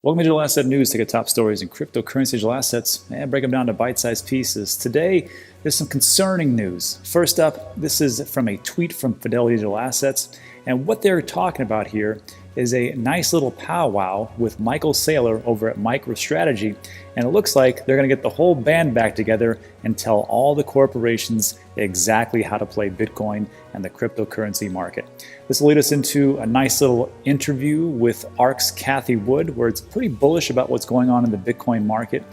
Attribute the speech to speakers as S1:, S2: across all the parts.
S1: Welcome to Digital Asset News. Take a top stories in cryptocurrency digital assets and break them down to bite-sized pieces. Today, there's some concerning news. First up, this is from a tweet from Fidelity Digital Assets. And what they're talking about here is a nice little powwow with Michael Saylor over at MicroStrategy. And it looks like they're going to get the whole band back together and tell all the corporations exactly how to play Bitcoin and the cryptocurrency market. This will lead us into a nice little interview with ARK's Cathie Wood, where it's pretty bullish about what's going on in the Bitcoin market.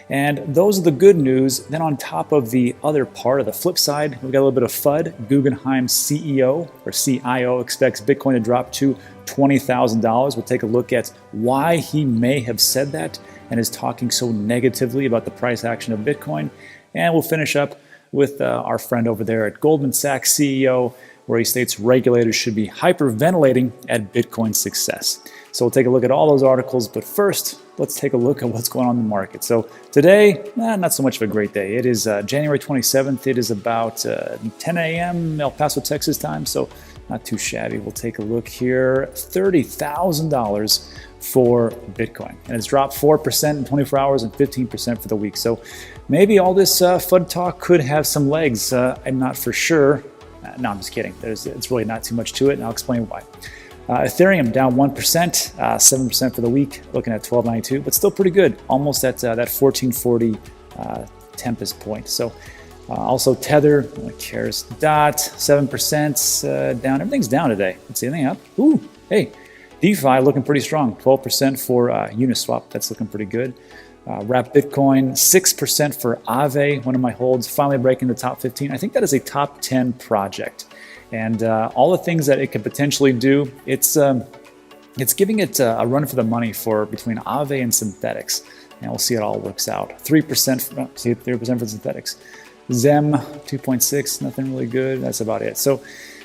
S1: And those are the good news. Then on top of the other part, of the flip side, we've got a little bit of FUD. Guggenheim's CEO or CIO expects Bitcoin to drop to $20,000. We'll take a look at why he may have said that and is talking so negatively about the price action of Bitcoin. And we'll finish up with our friend over there at Goldman Sachs CEO, where he states regulators should be hyperventilating at Bitcoin's success. So we'll take a look at all those articles, but first, let's take a look at what's going on in the market. So today, not so much of a great day. It is January 27th. It is about 10 a.m. El Paso, Texas time, so not too shabby. We'll take a look here. $30,000 for Bitcoin. And it's dropped 4% in 24 hours and 15% for the week. So maybe all this FUD talk could have some legs. I'm not for sure. No, I'm just kidding. It's really not too much to it, and I'll explain why. Ethereum down 1%, 7% for the week, looking at 1292, but still pretty good, almost at that 1440 tempest point. So also Tether, no one cares, dot, 7% down. Everything's down today. Let's see anything up. Ooh, hey, DeFi looking pretty strong, 12% for Uniswap. That's looking pretty good. Wrap Bitcoin, 6% for Aave, one of my holds, finally breaking the top 15. I think that is a top 10 project. And all the things that it could potentially do, it's giving it a run for the money for between Aave and synthetics. And we'll see how it all works out. 3% for synthetics. Zem, 2.6, nothing really good. That's about it. So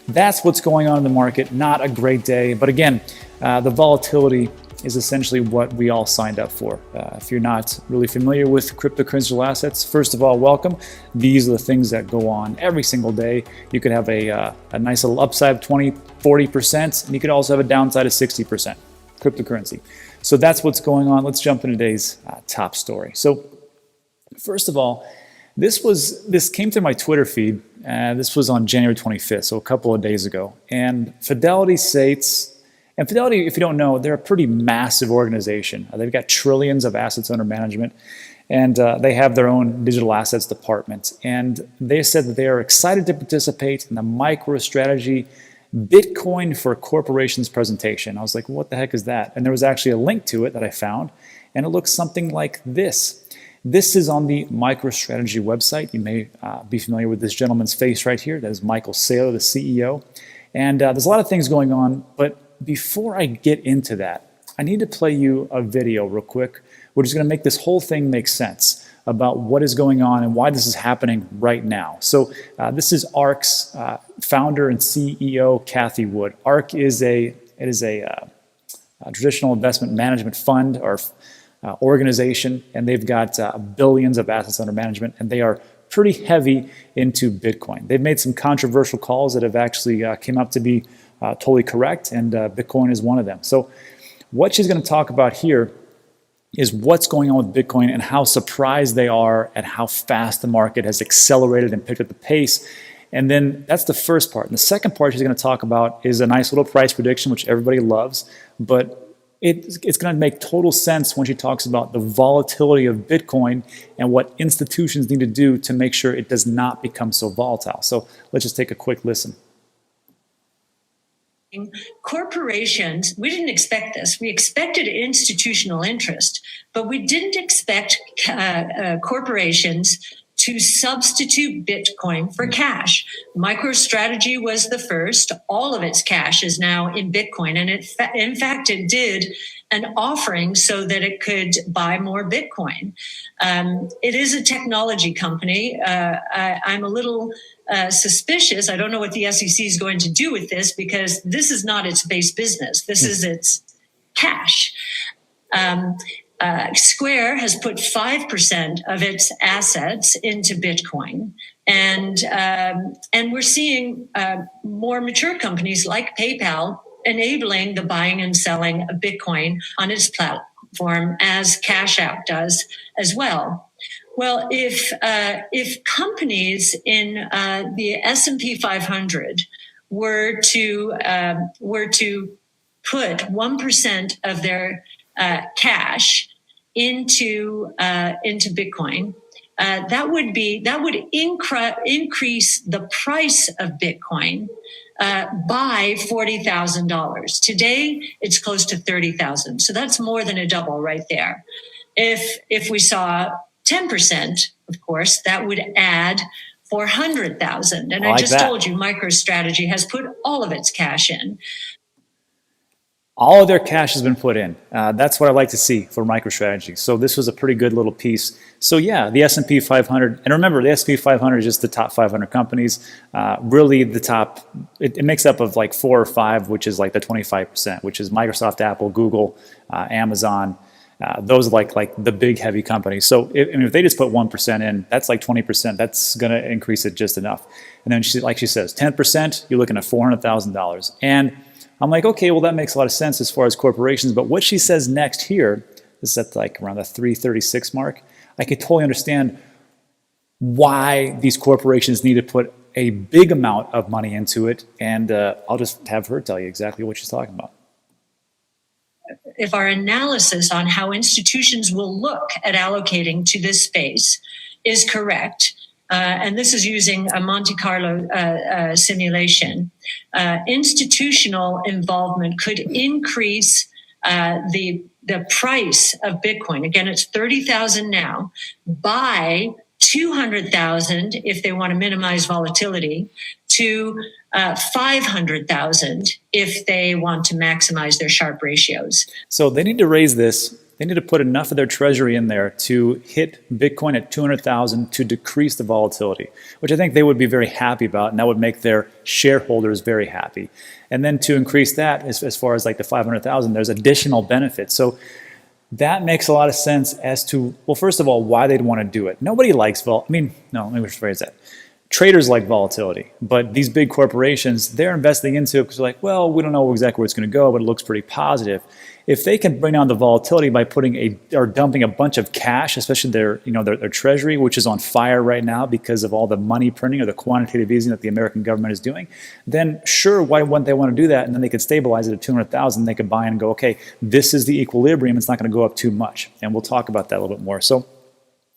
S1: that's what's going on in the market. Not a great day. But again, the volatility is essentially what we all signed up for. If you're not really familiar with cryptocurrency assets, first of all, welcome. These are the things that go on every single day. You could have a nice little upside of 20, 40%, and you could also have a downside of 60%, cryptocurrency. So that's what's going on. Let's jump into today's top story. So first of all, this came through my Twitter feed. This was on January 25th, so a couple of days ago. And Fidelity states, and Fidelity, if you don't know, they're a pretty massive organization. They've got trillions of assets under management, and they have their own digital assets department. And they said that they are excited to participate in the MicroStrategy Bitcoin for Corporations presentation. I was like, what the heck is that? And there was actually a link to it that I found, and it looks something like this. This is on the MicroStrategy website. You may be familiar with this gentleman's face right here. That is Michael Saylor, the CEO. And there's a lot of things going on, but before I get into that, I need to play you a video real quick, which is going to make this whole thing make sense about what is going on and why this is happening right now. So this is ARK's founder and CEO, Cathie Wood. ARK is a traditional investment management fund or organization, and they've got billions of assets under management, and they are pretty heavy into Bitcoin. They've made some controversial calls that have actually came up to be totally correct, and Bitcoin is one of them. So what she's going to talk about here is what's going on with Bitcoin and how surprised they are at how fast the market has accelerated and picked up the pace. And then that's the first part. And the second part she's going to talk about is a nice little price prediction, which everybody loves, but it's going to make total sense when she talks about the volatility of Bitcoin and what institutions need to do to make sure it does not become so volatile. So let's just take a quick listen.
S2: Corporations, we didn't expect this. We expected institutional interest, but we didn't expect corporations to substitute Bitcoin for cash. MicroStrategy was the first. All of its cash is now in Bitcoin. And in fact, it did an offering so that it could buy more Bitcoin. It is a technology company. I'm a little suspicious. I don't know what the SEC is going to do with this because this is not its base business. This is its cash. Square has put 5% of its assets into Bitcoin. And we're seeing more mature companies like PayPal enabling the buying and selling of Bitcoin on its form as Cash App does as well. Well, if companies in the S&P 500 were to put 1% of their cash into Bitcoin, that would increase the price of Bitcoin by $40,000. Today, it's close to $30,000. So that's more than a double right there. If we saw 10%, of course, that would add 400,000. And I just told you, MicroStrategy has put all of its cash in.
S1: All of their cash has been put in. That's what I like to see for MicroStrategy. So this was a pretty good little piece. So yeah, the S&P 500, and remember, the S&P 500 is just the top 500 companies. Really, the top, it makes up of like 4 or 5, which is like the 25%, which is Microsoft, Apple, Google, Amazon. Those are like the big heavy companies. So if they just put 1% in, that's like 20%. That's going to increase it just enough. And then like she says, 10%, you're looking at $400,000. And I'm like, okay, well, that makes a lot of sense as far as corporations. But what she says next here, this is at like around the 336 mark, I could totally understand why these corporations need to put a big amount of money into it. And I'll just have her tell you exactly what she's talking about.
S2: If our analysis on how institutions will look at allocating to this space is correct, and this is using a Monte Carlo simulation, institutional involvement could increase the price of Bitcoin. Again, it's 30,000 now, by 200,000 if they want to minimize volatility, to 500,000 if they want to maximize their Sharpe ratios.
S1: So they need to raise this. They need to put enough of their treasury in there to hit Bitcoin at 200,000 to decrease the volatility, which I think they would be very happy about, and that would make their shareholders very happy. And then to increase that, as far as like the 500,000, there's additional benefits. So that makes a lot of sense as to, well, first of all, why they'd want to do it. Nobody likes let me rephrase that. Traders like volatility, but these big corporations, they're investing into it because they're like, well, we don't know exactly where it's going to go, but it looks pretty positive. If they can bring down the volatility by dumping a bunch of cash, especially their treasury, which is on fire right now because of all the money printing or the quantitative easing that the American government is doing, then sure, why wouldn't they want to do that? And then they could stabilize it at 200,000. They could buy in and go, okay, this is the equilibrium. It's not going to go up too much. And we'll talk about that a little bit more. So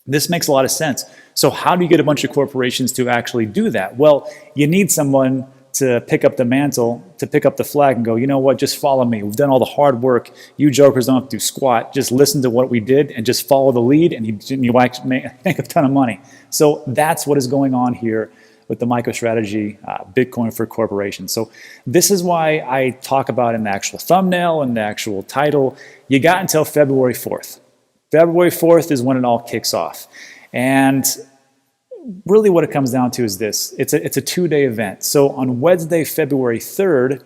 S1: this makes a lot of sense. So how do you get a bunch of corporations to actually do that? Well, you need someone to pick up the mantle, to pick up the flag and go, you know what, just follow me. We've done all the hard work. You jokers don't have to do squat. Just listen to what we did and just follow the lead, and you actually make a ton of money. So that's what is going on here with the MicroStrategy Bitcoin for corporations. So this is why I talk about in the actual thumbnail and the actual title, you got until February 4th. February 4th is when it all kicks off. And really what it comes down to is this. It's a 2-day event. So on Wednesday, February 3rd,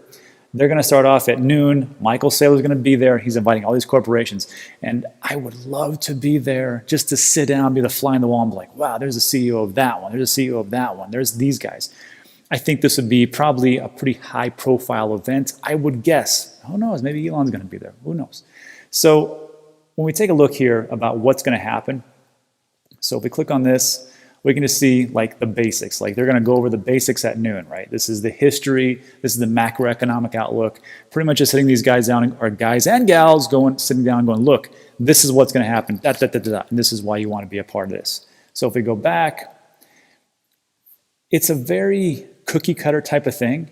S1: they're going to start off at noon. Michael Saylor's going to be there. He's inviting all these corporations. And I would love to be there just to sit down, be the fly on the wall and be like, wow, there's a CEO of that one. There's a CEO of that one. There's these guys. I think this would be probably a pretty high profile event. I would guess. Who knows? Maybe Elon's going to be there. Who knows? So when we take a look here about what's going to happen, so if we click on this, we can just see like the basics. Like they're going to go over the basics at noon, right? This is the history. This is the macroeconomic outlook. Pretty much just sitting these guys down, or guys and gals sitting down and going, look, this is what's going to happen. And this is why you want to be a part of this. So if we go back, it's a very cookie cutter type of thing.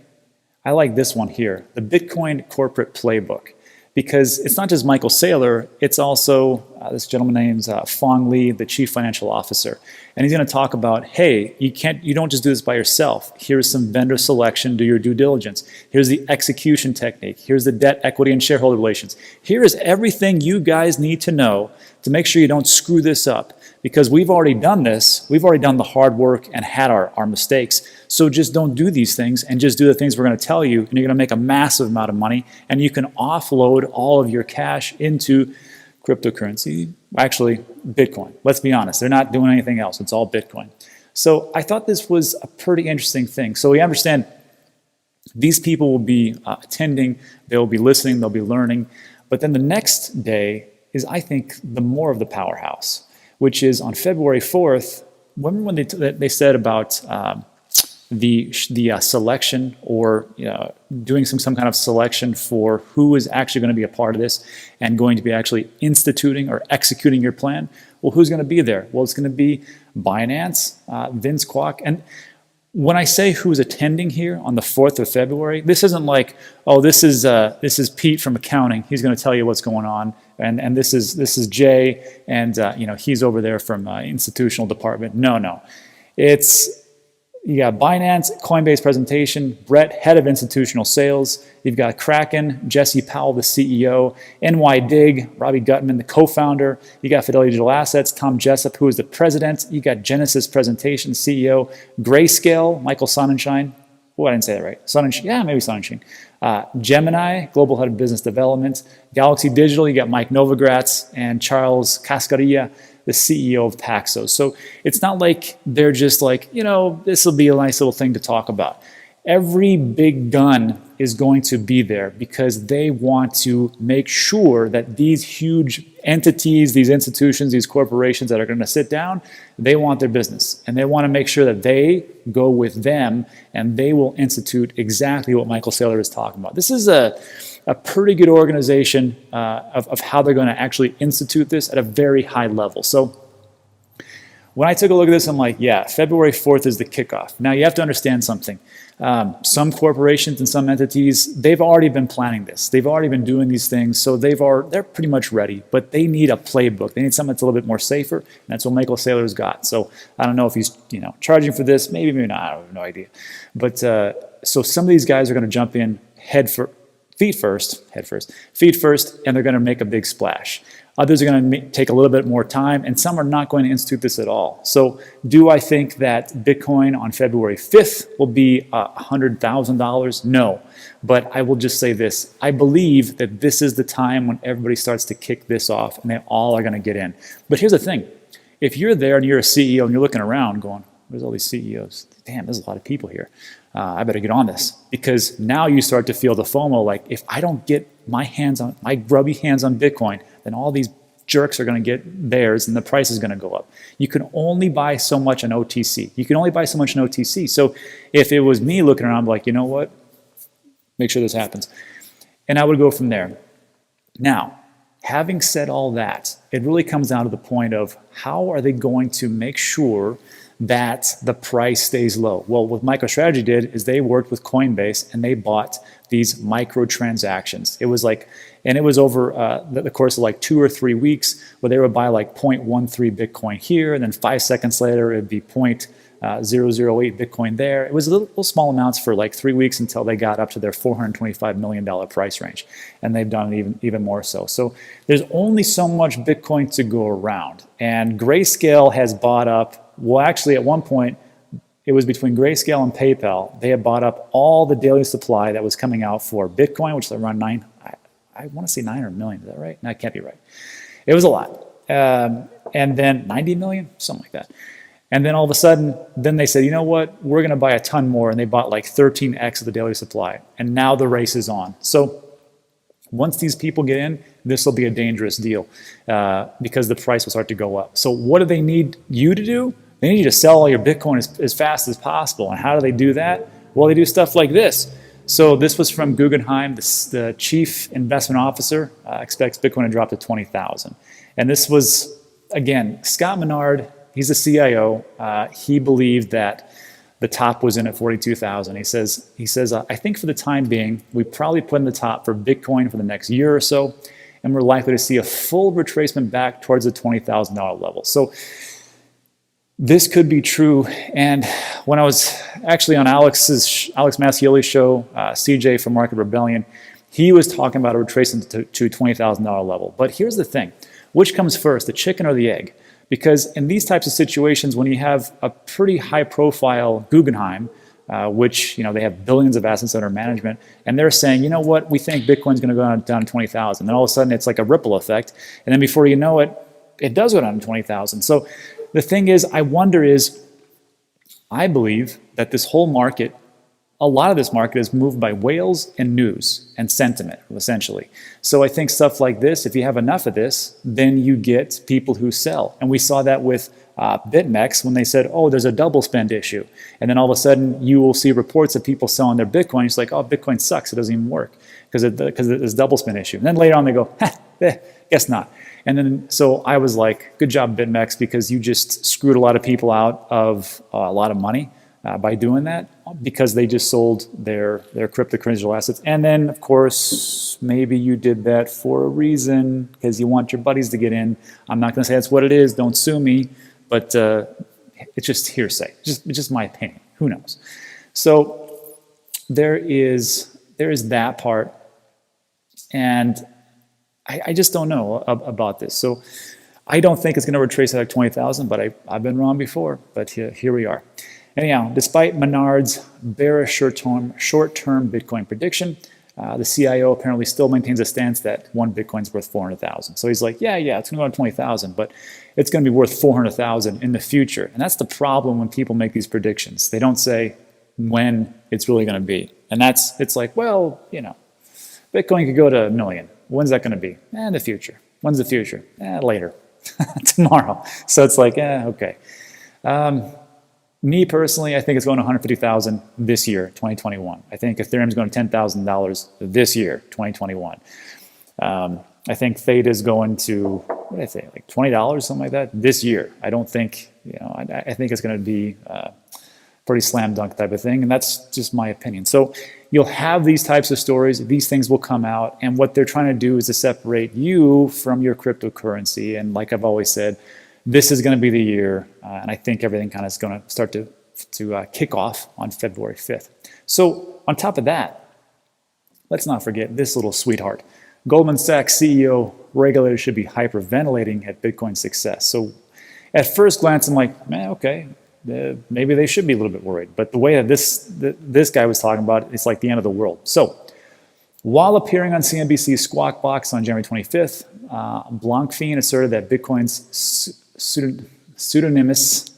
S1: I like this one here, the Bitcoin Corporate Playbook. Because it's not just Michael Saylor, it's also this gentleman named Fong Li, the Chief Financial Officer. And he's going to talk about, hey, you don't just do this by yourself. Here's some vendor selection, do your due diligence. Here's the execution technique. Here's the debt, equity, and shareholder relations. Here is everything you guys need to know to make sure you don't screw this up. Because we've already done this, we've already done the hard work and had our mistakes. So just don't do these things and just do the things we're going to tell you, and you're going to make a massive amount of money, and you can offload all of your cash into cryptocurrency, actually Bitcoin. Let's be honest, they're not doing anything else. It's all Bitcoin. So I thought this was a pretty interesting thing. So we understand these people will be attending, they'll be listening, they'll be learning, but then the next day is, I think, the more of the powerhouse, which is on February 4th. Remember when they said about the selection, or doing some kind of selection for who is actually going to be a part of this and going to be actually instituting or executing your plan? Well, who's going to be there? Well, it's going to be Binance, Vince Kwok. And when I say who's attending here on the 4th of February, this isn't like, oh, this is Pete from accounting. He's going to tell you what's going on. And this is Jay, and he's over there from institutional department. No. You got Binance, Coinbase presentation, Brett, head of institutional sales. You've got Kraken, Jesse Powell, the CEO, NYDIG, Robbie Gutman, the co-founder. You got Fidelity Digital Assets, Tom Jessup, who is the president. You got Genesis presentation, CEO, Grayscale, Michael Sonnenschein. Oh, I didn't say that right. Sonnenschein, yeah, maybe Sonnenschein. Gemini, global head of business development. Galaxy Digital, you got Mike Novogratz and Charles Cascarilla, the CEO of Paxos. So it's not like they're just like, this will be a nice little thing to talk about. Every big gun is going to be there because they want to make sure that these huge entities, these institutions, these corporations that are going to sit down, they want their business. And they want to make sure that they go with them and they will institute exactly what Michael Saylor is talking about. This is a pretty good organization of how they're going to actually institute this at a very high level. So when I took a look at this, I'm like, yeah, February 4th is the kickoff. Now you have to understand something. Some corporations and some entities, they've already been planning this. They've already been doing these things, so they're pretty much ready. But they need a playbook. They need something that's a little bit more safer, and that's what Michael Saylor's got. So I don't know if he's charging for this, maybe not. I have no idea. But so some of these guys are going to jump in feet first, and they're going to make a big splash. Others are going to take a little bit more time, and some are not going to institute this at all. So do I think that Bitcoin on February 5th will be $100,000? No. But I will just say this. I believe that this is the time when everybody starts to kick this off, and they all are going to get in. But here's the thing. If you're there and you're a CEO and you're looking around going, where's all these CEOs? Damn, there's a lot of people here. I better get on this, because now you start to feel the FOMO, like if I don't get my grubby hands on Bitcoin, then all these jerks are going to get theirs and the price is going to go up. You can only buy so much on OTC. So if it was me looking around, I'm like, you know what? Make sure this happens. And I would go from there. Now, having said all that, it really comes down to the point of how are they going to make sure that the price stays low? Well, what MicroStrategy did is they worked with Coinbase and they bought these microtransactions. It was over the course of like 2 or 3 weeks, where they would buy like 0.13 Bitcoin here, and then 5 seconds later it'd be 0.008 Bitcoin there. It was little small amounts for like 3 weeks until they got up to their $425 million price range, and they've done it even more so. So there's only so much Bitcoin to go around, and Grayscale has bought up. Well, actually, at one point, it was between Grayscale and PayPal. They had bought up all the daily supply that was coming out for Bitcoin, which is around I want to say 900 million. Is that right? No, it can't be right. It was a lot. And then 90 million, something like that. And then all of a sudden, then they said, you know what? We're going to buy a ton more. And they bought like 13x of the daily supply. And now the race is on. So once these people get in, this will be a dangerous deal because the price will start to go up. So what do they need you to do? They need you to sell all your Bitcoin as fast as possible. And how do they do that? Well, they do stuff like this. So this was from Guggenheim. The chief investment officer expects Bitcoin to drop to 20,000. And this was, again, Scott Menard. He's the CIO. He believed that the top was in at 42,000. He says, I think for the time being, we probably put in the top for Bitcoin for the next year or so, and we're likely to see a full retracement back towards the $20,000 level. So this could be true. And when I was actually on Alex Mascioli's show, CJ from Market Rebellion, he was talking about a retracement to $20,000 level. But here's the thing. Which comes first, the chicken or the egg? Because in these types of situations, when you have a pretty high-profile Guggenheim, which they have billions of assets under management, and they're saying, you know what, we think Bitcoin's going to go down to 20,000. Then all of a sudden, it's like a ripple effect, and then before you know it, it does go down to 20,000. So the thing is, I believe that this whole market a lot of this market is moved by whales and news and sentiment, essentially. So I think stuff like this, if you have enough of this, then you get people who sell. And we saw that with BitMEX when they said, oh, there's a double spend issue. And then all of a sudden you will see reports of people selling their Bitcoin. It's like, oh, Bitcoin sucks. It doesn't even work because there's a double spend issue. And then later on they go, guess not. And then so I was like, good job, BitMEX, because you just screwed a lot of people out of a lot of money by doing that, because they just sold their cryptocurrency digital assets. And then, of course, maybe you did that for a reason because you want your buddies to get in. I'm not going to say that's what it is. Don't sue me. But it's just hearsay. It's just my opinion. Who knows? So there is that part. And I just don't know about this. So I don't think it's going to retrace at like 20,000, but I've been wrong before. But here we are. Anyhow, despite Menard's bearish short-term Bitcoin prediction, the CIO apparently still maintains a stance that one Bitcoin's worth 400,000. So he's like, yeah, it's going to go to 20,000, but it's going to be worth 400,000 in the future. And that's the problem when people make these predictions. They don't say when it's really going to be. And it's like, well, Bitcoin could go to a million. When's that going to be? In the future. When's the future? Later. Tomorrow. So it's like, okay. Me personally, I think it's going to 150,000 this year, 2021. I think Ethereum's going to $10,000 this year, 2021. I think Theta is going to, what did I say, like $20, something like that, this year. I don't think, I think it's going to be pretty slam dunk type of thing, and that's just my opinion. So you'll have these types of stories, these things will come out, and what they're trying to do is to separate you from your cryptocurrency. And like I've always said, this is going to be the year, and I think everything kind of is going to start to kick off on February 5th. So on top of that, let's not forget this little sweetheart. Goldman Sachs CEO, regulators should be hyperventilating at Bitcoin's success. So at first glance, I'm like, okay, maybe they should be a little bit worried. But the way that this guy was talking about it, it's like the end of the world. So while appearing on CNBC's Squawk Box on January 25th, Blankfein asserted that Bitcoin's pseudonymous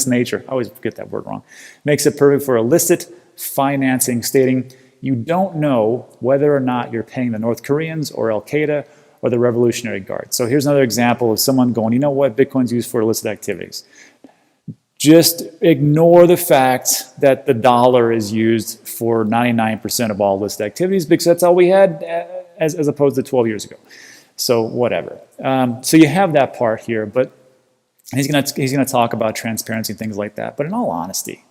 S1: nature, I always get that word wrong, makes it perfect for illicit financing, stating, you don't know whether or not you're paying the North Koreans or Al-Qaeda or the Revolutionary Guard. So here's another example of someone going, you know what, Bitcoin's used for illicit activities. Just ignore the fact that the dollar is used for 99% of all illicit activities, because that's all we had as opposed to 12 years ago. So whatever. So you have that part here, but he's gonna talk about transparency and things like that. But in all honesty,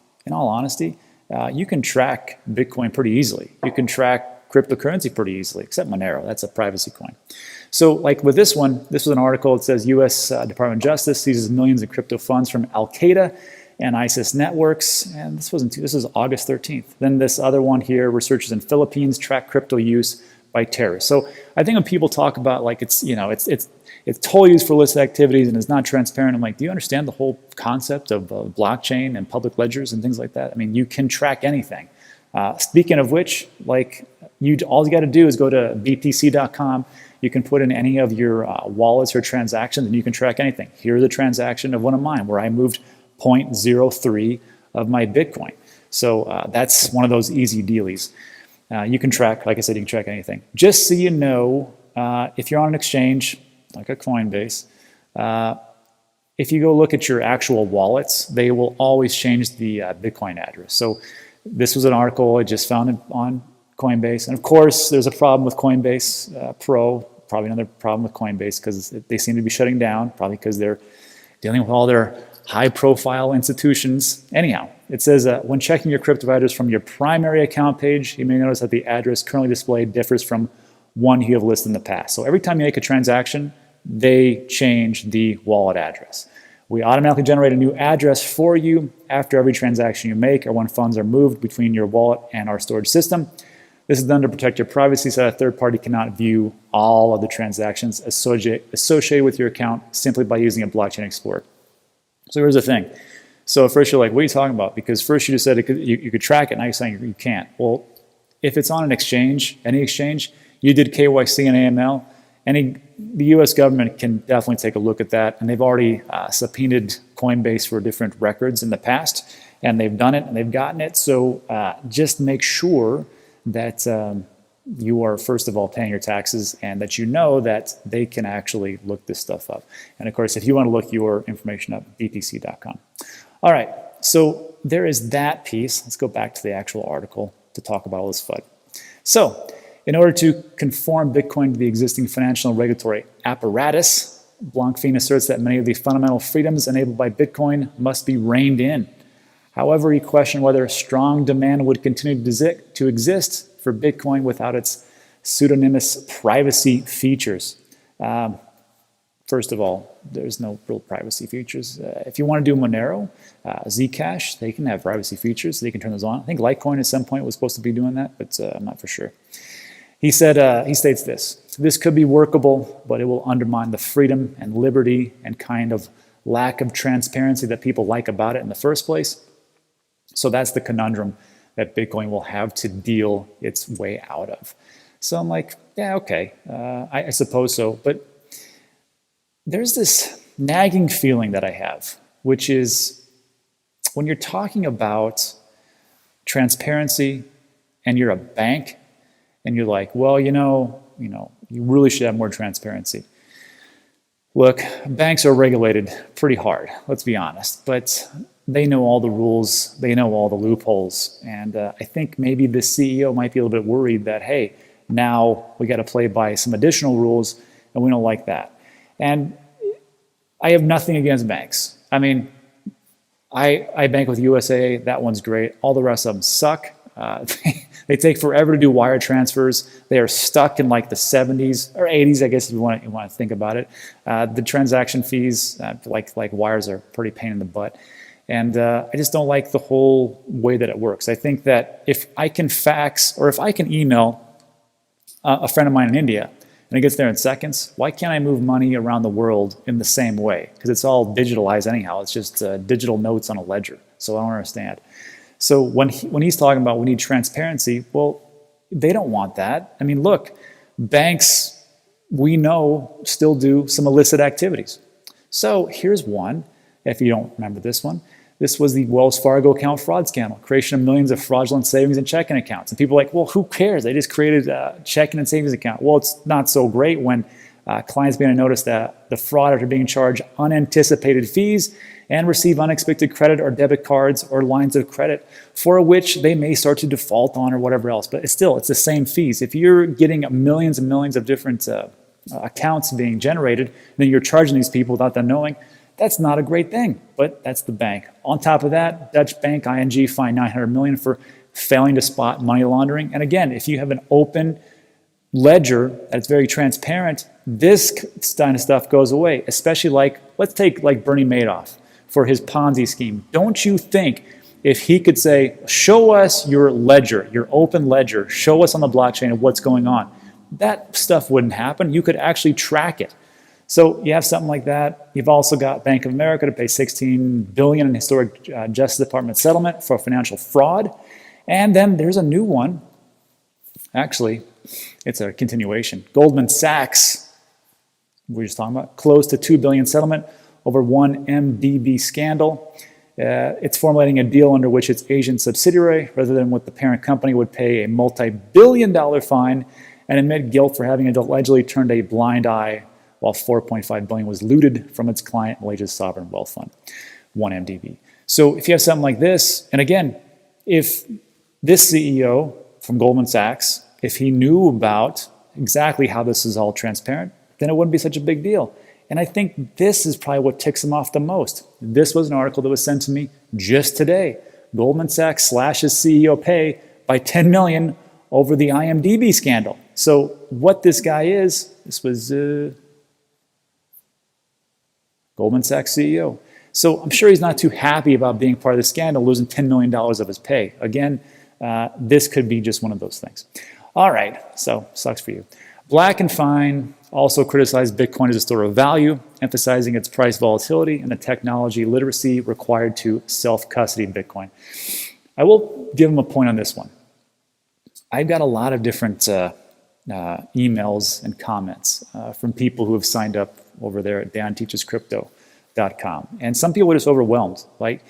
S1: you can track Bitcoin pretty easily. You can track cryptocurrency pretty easily, except Monero. That's a privacy coin. So like with this one, this was an article. It says U.S. Department of Justice seizes millions in crypto funds from Al-Qaeda and ISIS networks. And this is August 13th. Then this other one here, researchers in Philippines track crypto use by terrorists. So I think when people talk about like it's totally used for illicit activities and it's not transparent, I'm like, do you understand the whole concept of blockchain and public ledgers and things like that? I mean, you can track anything. Speaking of which, like all you got to do is go to btc.com. You can put in any of your wallets or transactions and you can track anything. Here's a transaction of one of mine where I moved 0.03 of my Bitcoin. So that's one of those easy dealies. You can track, like I said, you can track anything. Just so you know, if you're on an exchange, like a Coinbase, if you go look at your actual wallets, they will always change the Bitcoin address. So this was an article I just found on Coinbase. And of course, there's a problem with Coinbase Pro, probably another problem with Coinbase because they seem to be shutting down, probably because they're dealing with all their high-profile institutions. Anyhow, it says, when checking your crypto address from your primary account page, you may notice that the address currently displayed differs from one you have listed in the past. So every time you make a transaction, they change the wallet address. We automatically generate a new address for you after every transaction you make or when funds are moved between your wallet and our storage system. This is done to protect your privacy so that a third party cannot view all of the transactions associated with your account simply by using a blockchain explorer. So here's the thing. So at first you're like, what are you talking about? Because first you just said you could track it, now you're saying you can't. Well, if it's on an exchange, any exchange, you did KYC and AML, the U.S. government can definitely take a look at that, and they've already subpoenaed Coinbase for different records in the past, and they've done it and they've gotten it. So just make sure that you are, first of all, paying your taxes, and that you know that they can actually look this stuff up. And of course, if you want to look your information up, btc.com. All right, so there is that piece. Let's go back to the actual article to talk about all this FUD. So, in order to conform Bitcoin to the existing financial and regulatory apparatus, Blankfein asserts that many of the fundamental freedoms enabled by Bitcoin must be reined in. However, he questioned whether strong demand would continue to exist for Bitcoin without its pseudonymous privacy features. First of all, there's no real privacy features. If you want to do Monero, Zcash, they can have privacy features. They can turn those on. I think Litecoin at some point was supposed to be doing that, but I'm not for sure. He said, he states this: "This could be workable, but it will undermine the freedom and liberty and kind of lack of transparency that people like about it in the first place." So that's the conundrum that Bitcoin will have to deal its way out of. So I'm like, yeah, okay, I suppose so. But there's this nagging feeling that I have, which is when you're talking about transparency and you're a bank and you're like, well, you really should have more transparency. Look, banks are regulated pretty hard, let's be honest, but they know all the rules, they know all the loopholes, and I think maybe the CEO might be a little bit worried that, hey, now we got to play by some additional rules, and we don't like that. And I have nothing against banks. I mean, I bank with USA, that one's great. All the rest of them suck. They take forever to do wire transfers. They are stuck in like the 70s or 80s, I guess, if you want to think about it. The transaction fees, like wires, are pretty pain in the butt. And I just don't like the whole way that it works. I think that if I can fax or if I can email a friend of mine in India and it gets there in seconds, why can't I move money around the world in the same way? Because it's all digitalized anyhow. It's just digital notes on a ledger. So I don't understand. So when he's talking about we need transparency, well, they don't want that. I mean, look, banks, we know, still do some illicit activities. So here's one, if you don't remember this one. This was the Wells Fargo account fraud scandal, creation of millions of fraudulent savings and checking accounts. And people are like, well, who cares? They just created a checking and savings account. Well, it's not so great when clients begin to notice that the fraud after being charged unanticipated fees and receive unexpected credit or debit cards or lines of credit for which they may start to default on or whatever else. But it's the same fees. If you're getting millions and millions of different accounts being generated, and then you're charging these people without them knowing, that's not a great thing, but that's the bank. On top of that, Dutch bank ING fined $900 million for failing to spot money laundering. And again, if you have an open ledger that's very transparent, this kind of stuff goes away, especially let's take Bernie Madoff for his Ponzi scheme. Don't you think if he could say, show us your ledger, your open ledger, show us on the blockchain of what's going on, that stuff wouldn't happen. You could actually track it. So you have something like that. You've also got Bank of America to pay $16 billion in historic Justice Department settlement for financial fraud. And then there's a new one. Actually, it's a continuation. Goldman Sachs, we were just talking about, close to $2 billion settlement over one MDB scandal. It's formulating a deal under which its Asian subsidiary, rather than what the parent company, would pay a multi-billion-dollar fine and admit guilt for having allegedly turned a blind eye while $4.5 billion was looted from its client Malaysia's sovereign wealth fund, 1MDB. So if you have something like this, and again, if this CEO from Goldman Sachs, if he knew about exactly how this is all transparent, then it wouldn't be such a big deal. And I think this is probably what ticks him off the most. This was an article that was sent to me just today. Goldman Sachs slashes CEO pay by $10 million over the IMDb scandal. So what this guy is, this was Goldman Sachs CEO. So I'm sure he's not too happy about being part of the scandal, losing $10 million of his pay. Again, this could be just one of those things. All right, so sucks for you. Black and Fine also criticized Bitcoin as a store of value, emphasizing its price volatility and the technology literacy required to self-custody Bitcoin. I will give him a point on this one. I've got a lot of different emails and comments from people who have signed up over there at danteachescrypto.com. And some people are just overwhelmed. Like,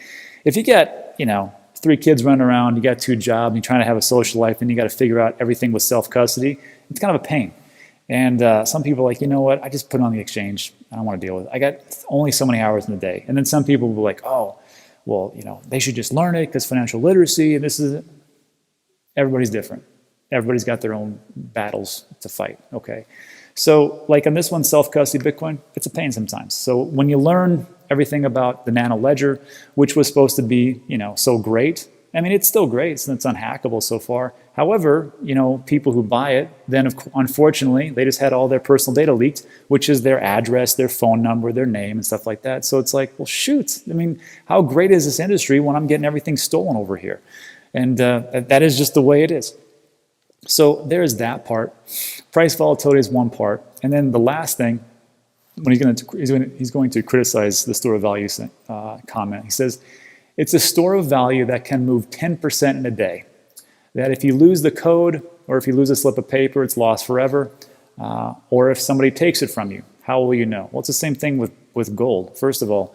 S1: if you get, 3 kids running around, you got 2 jobs, you're trying to have a social life, and you got to figure out everything with self-custody, it's kind of a pain. And some people are like, you know what, I just put it on the exchange. I don't want to deal with it. I got only so many hours in the day. And then some people will be like, oh, well, they should just learn it because financial literacy, and this is it. Everybody's different. Everybody's got their own battles to fight, okay? So like on this one, self-custody Bitcoin, it's a pain sometimes. So when you learn everything about the nano ledger, which was supposed to be, so great, I mean, it's still great, it's unhackable so far. However, people who buy it, then unfortunately, they just had all their personal data leaked, which is their address, their phone number, their name, and stuff like that. So it's like, well, shoot, I mean, how great is this industry when I'm getting everything stolen over here? And that is just the way it is. So there's that part. Price volatility is one part. And then the last thing, when he's going to criticize the store of value comment, he says, it's a store of value that can move 10% in a day. That if you lose the code or if you lose a slip of paper, it's lost forever. Or if somebody takes it from you, how will you know? Well, it's the same thing with gold. First of all,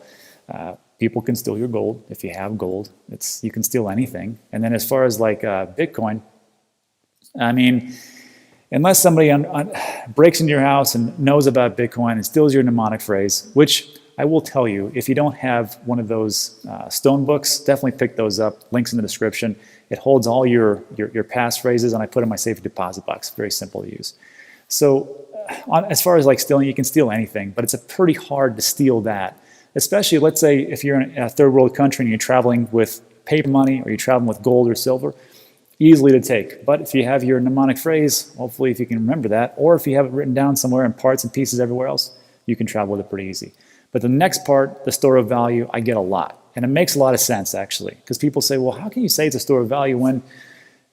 S1: people can steal your gold. If you have gold, you can steal anything. And then as far as like Bitcoin, I mean, unless somebody breaks into your house and knows about Bitcoin and steals your mnemonic phrase, which I will tell you, if you don't have one of those stone books, definitely pick those up. Links in the description. It holds all your passphrases, and I put in my safe deposit box. Very simple to use. So as far as like stealing, you can steal anything, but it's pretty hard to steal that. Especially, let's say, if you're in a third world country and you're traveling with paper money or you're traveling with gold or silver, easily to take. But if you have your mnemonic phrase, hopefully if you can remember that, or if you have it written down somewhere in parts and pieces everywhere else, you can travel with it pretty easy. But the next part, the store of value, I get a lot. And it makes a lot of sense, actually, because people say, well, how can you say it's a store of value when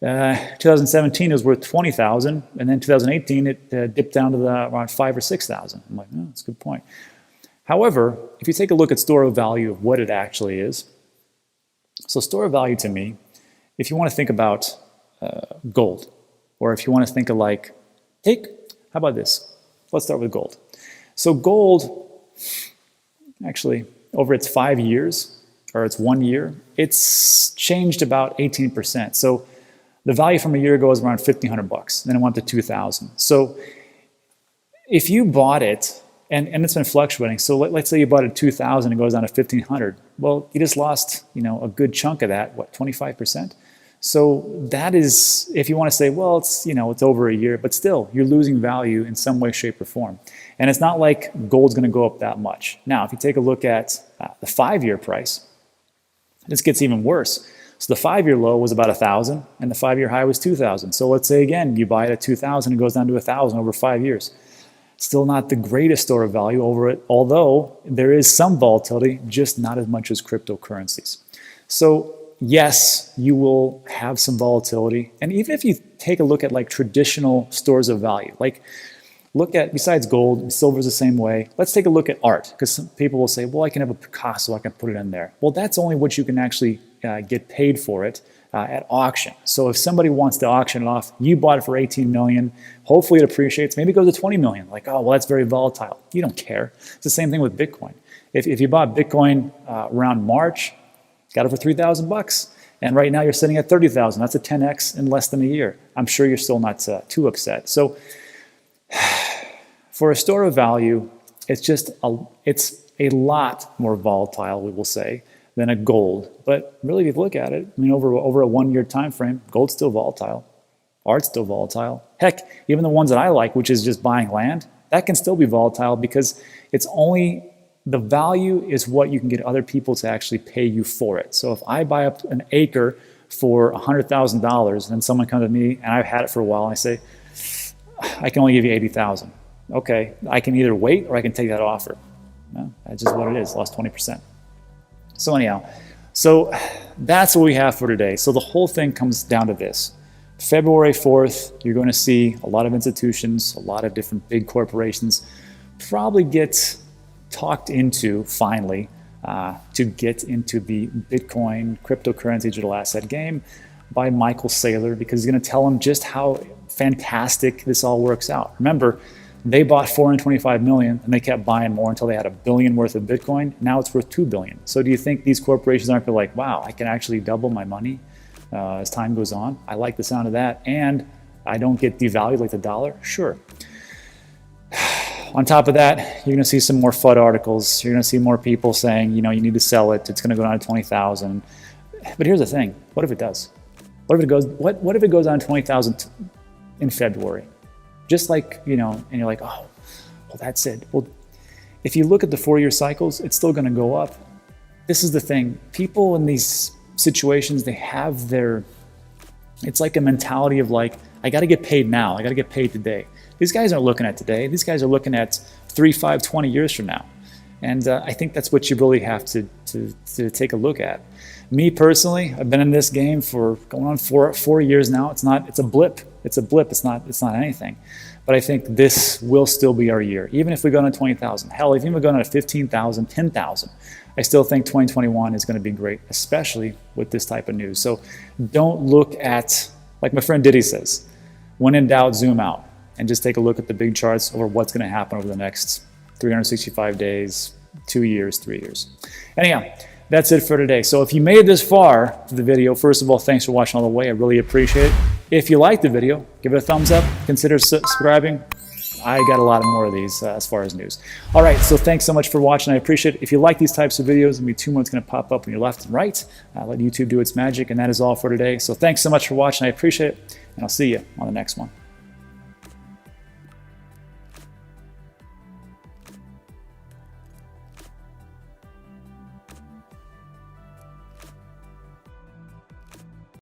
S1: 2017 it was worth 20,000, and then 2018 it dipped down to around 5,000 or 6,000. I'm like, oh, that's a good point. However, if you take a look at store of value of what it actually is, so store of value to me, if you want to think about gold, or if you want to think of like, how about this? Let's start with gold. So gold, actually, over its 5 years, or its 1 year, it's changed about 18%. So the value from a year ago was around $1,500, then it went to 2,000. So if you bought it, and it's been fluctuating, so let's say you bought it at 2,000 and it goes down to 1,500, well, you just lost, a good chunk of that, what, 25%? So that is, if you want to say, well, it's, it's over a year, but still, you're losing value in some way, shape, or form. And it's not like gold's going to go up that much. Now, if you take a look at the 5-year price, this gets even worse. So the 5-year low was about 1,000, and the 5-year high was 2,000. So let's say, again, you buy it at 2,000, it goes down to 1,000 over 5 years. Still not the greatest store of value over it, although there is some volatility, just not as much as cryptocurrencies. So yes, you will have some volatility. And even if you take a look at like traditional stores of value, like look at, besides gold, silver's the same way. Let's take a look at art, because some people will say, well, I can have a Picasso, I can put it in there. Well, that's only what you can actually get paid for it at auction. So if somebody wants to auction it off, you bought it for 18 million, hopefully it appreciates, maybe it goes to 20 million. Like, oh, well, that's very volatile. You don't care. It's the same thing with Bitcoin. If you bought Bitcoin around March, got it for $3,000, and right now you're sitting at 30,000. That's a 10x in less than a year. I'm sure you're still not too upset. So for a store of value, it's a lot more volatile, we will say, than a gold. But really, if you look at it, I mean, over a 1 year time frame, gold's still volatile, art's still volatile. Heck, even the ones that I like, which is just buying land, that can still be volatile because it's only the value is what you can get other people to actually pay you for it. So if I buy up an acre for $100,000, and someone comes to me and I've had it for a while, and I say, I can only give you 80,000. Okay, I can either wait or I can take that offer. No, that's just what it is, lost 20%. So anyhow, so that's what we have for today. So the whole thing comes down to this. February 4th, you're going to see a lot of institutions, a lot of different big corporations probably get talked into, finally, to get into the Bitcoin cryptocurrency digital asset game by Michael Saylor, because he's going to tell them just how fantastic this all works out. Remember, they bought 425 million and they kept buying more until they had $1 billion worth of Bitcoin. Now it's worth 2 billion. So do you think these corporations aren't going to like, wow, I can actually double my money as time goes on? I like the sound of that. And I don't get devalued like the dollar? Sure. On top of that, you're going to see some more FUD articles. You're going to see more people saying, you know, you need to sell it. It's going to go down to 20,000. But here's the thing. What if it does? What if it goes down to 20,000 in February? Just like, you know, and you're like, oh, well, that's it. Well, if you look at the 4-year cycles, it's still going to go up. This is the thing. People in these situations, they have it's like a mentality of like, I got to get paid now. I got to get paid today. These guys aren't looking at today. These guys are looking at 3, 5, 20 years from now. And I think that's what you really have to take a look at. Me personally, I've been in this game for going on 4 years now. It's a blip. It's a blip. It's not anything. But I think this will still be our year. Even if we go to 20,000, hell, even if we go to 15,000, 10,000, I still think 2021 is going to be great, especially with this type of news. So don't look at, like my friend Diddy says, when in doubt, zoom out and just take a look at the big charts over what's going to happen over the next 365 days, 2 years, 3 years. Anyhow, that's it for today. So if you made it this far to the video, first of all, thanks for watching all the way. I really appreciate it. If you liked the video, give it a thumbs up. Consider subscribing. I got a lot more of these as far as news. All right, so thanks so much for watching. I appreciate it. If you like these types of videos, there'll be 2 more that's going to pop up on your left and right. Let YouTube do its magic, and that is all for today. So thanks so much for watching. I appreciate it, and I'll see you on the next one.